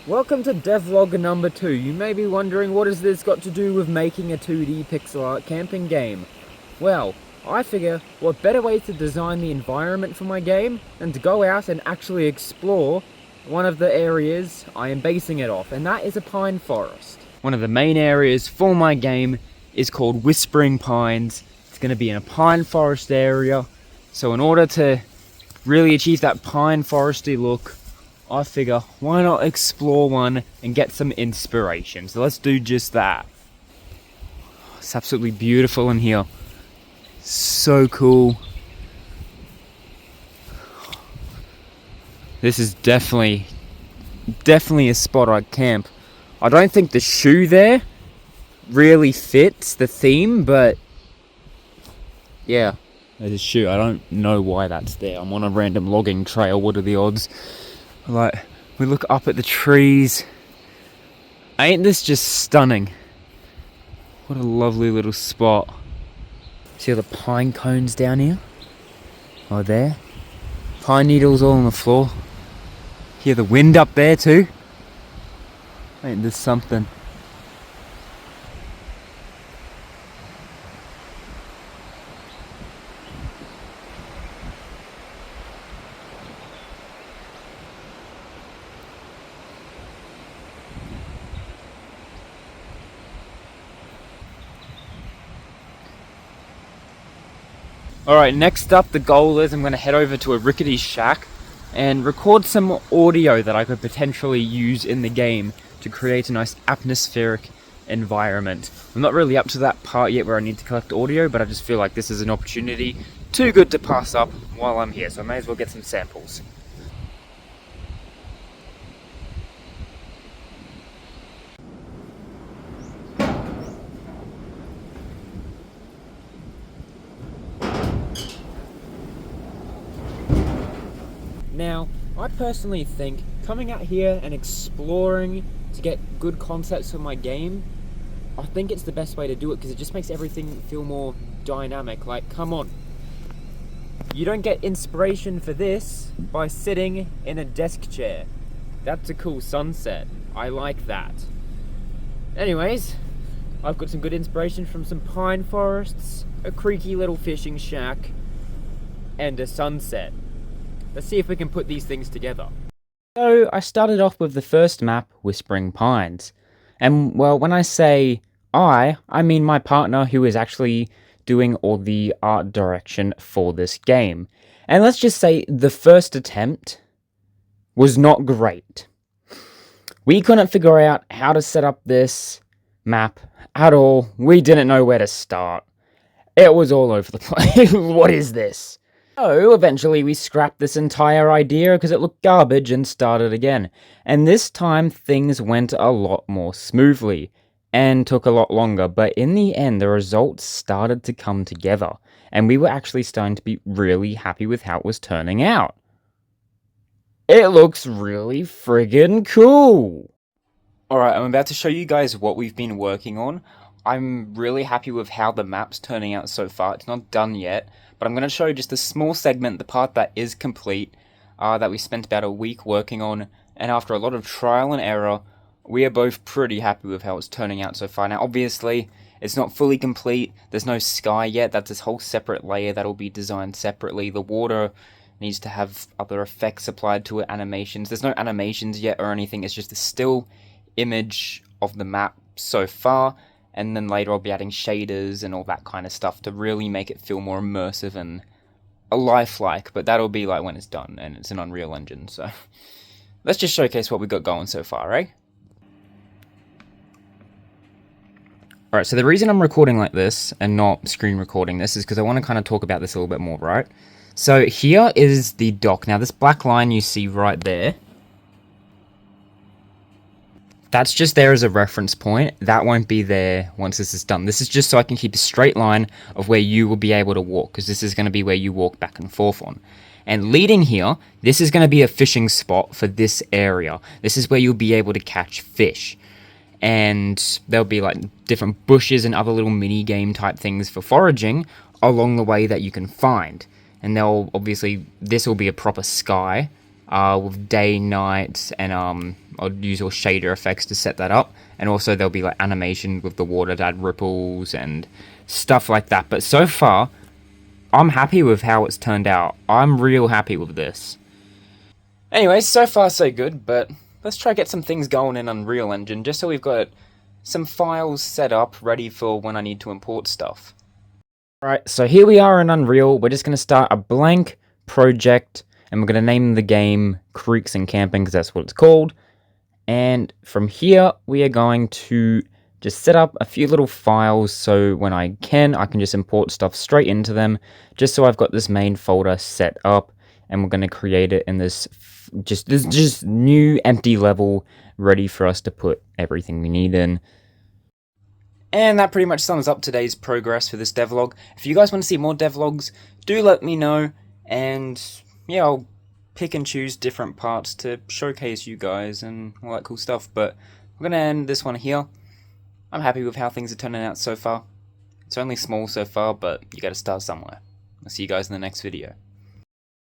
Welcome to devlog number 2. You may be wondering, what has this got to do with making a 2D pixel art camping game? Well, I figure what better way to design the environment for my game than to go out and actually explore one of the areas I am basing it off, and that is a pine forest. One of the main areas for my game is called Whispering Pines. It's going to be in a pine forest area, so in order to really achieve that pine foresty look, I figure, why not explore one and get some inspiration? So let's do just that. It's absolutely beautiful in here. So cool. This is definitely a spot I'd camp. I don't think the shoe there really fits the theme, but yeah, there's a shoe. I don't know why that's there. I'm on a random logging trail. What are the odds? Like, we look up at the trees. Ain't this just stunning? What a lovely little spot. See all the pine cones down here? Oh, there. Pine needles all on the floor. Hear the wind up there too? Ain't this something? Alright, next up the goal is I'm going to head over to a rickety shack and record some audio that I could potentially use in the game to create a nice atmospheric environment. I'm not really up to that part yet where I need to collect audio, but I just feel like this is an opportunity too good to pass up while I'm here, so I may as well get some samples. Now, I personally think coming out here and exploring to get good concepts for my game, I think it's the best way to do it because it just makes everything feel more dynamic. Like, come on. You don't get inspiration for this by sitting in a desk chair. That's a cool sunset. I like that. Anyways, I've got some good inspiration from some pine forests, a creaky little fishing shack, and a sunset. Let's see if we can put these things together. So I started off with the first map, Whispering Pines. And well, when I say I mean my partner who is actually doing all the art direction for this game. And let's just say the first attempt was not great. We couldn't figure out how to set up this map at all. We didn't know where to start. It was all over the place. What is this? So, eventually we scrapped this entire idea because it looked garbage and started again. And this time things went a lot more smoothly and took a lot longer, but in the end the results started to come together and we were actually starting to be really happy with how it was turning out. It looks really friggin' cool! Alright, I'm about to show you guys what we've been working on. I'm really happy with how the map's turning out so far. It's not done yet, but I'm going to show you just a small segment, the part that is complete, that we spent about a week working on, and after a lot of trial and error, we are both pretty happy with how it's turning out so far. Now, obviously, it's not fully complete, there's no sky yet, that's this whole separate layer that'll be designed separately. The water needs to have other effects applied to it, animations. There's no animations yet or anything, it's just a still image of the map so far, and then later I'll be adding shaders and all that kind of stuff to really make it feel more immersive and lifelike, but that'll be like when it's done, and it's an Unreal Engine, so let's just showcase what we've got going so far, right? Alright, so the reason I'm recording like this and not screen recording this is because I want to kind of talk about this a little bit more, right? So here is the dock. Now this black line you see right there, that's just there as a reference point. That won't be there once this is done. This is just so I can keep a straight line of where you will be able to walk, because this is going to be where you walk back and forth on. And leading here, this is going to be a fishing spot for this area. This is where you'll be able to catch fish. And there'll be like different bushes and other little mini game type things for foraging along the way that you can find. And they'll obviously, this will be a proper sky with day, night, and I'll use all shader effects to set that up. And also there'll be like animation with the water to add ripples and stuff like that. But so far, I'm happy with how it's turned out. I'm real happy with this. Anyways, so far so good, but let's try get some things going in Unreal Engine, just so we've got some files set up ready for when I need to import stuff. Alright, so here we are in Unreal. We're just going to start a blank project, and we're going to name the game Creeks and Camping, because that's what it's called. And from here, we are going to just set up a few little files, so when I can just import stuff straight into them, just so I've got this main folder set up, and we're going to create it in this just new empty level ready for us to put everything we need in. And that pretty much sums up today's progress for this devlog. If you guys want to see more devlogs, do let me know, and yeah, I'll pick and choose different parts to showcase you guys and all that cool stuff. But we're going to end this one here. I'm happy with how things are turning out so far. It's only small so far, but you got to start somewhere. I'll see you guys in the next video.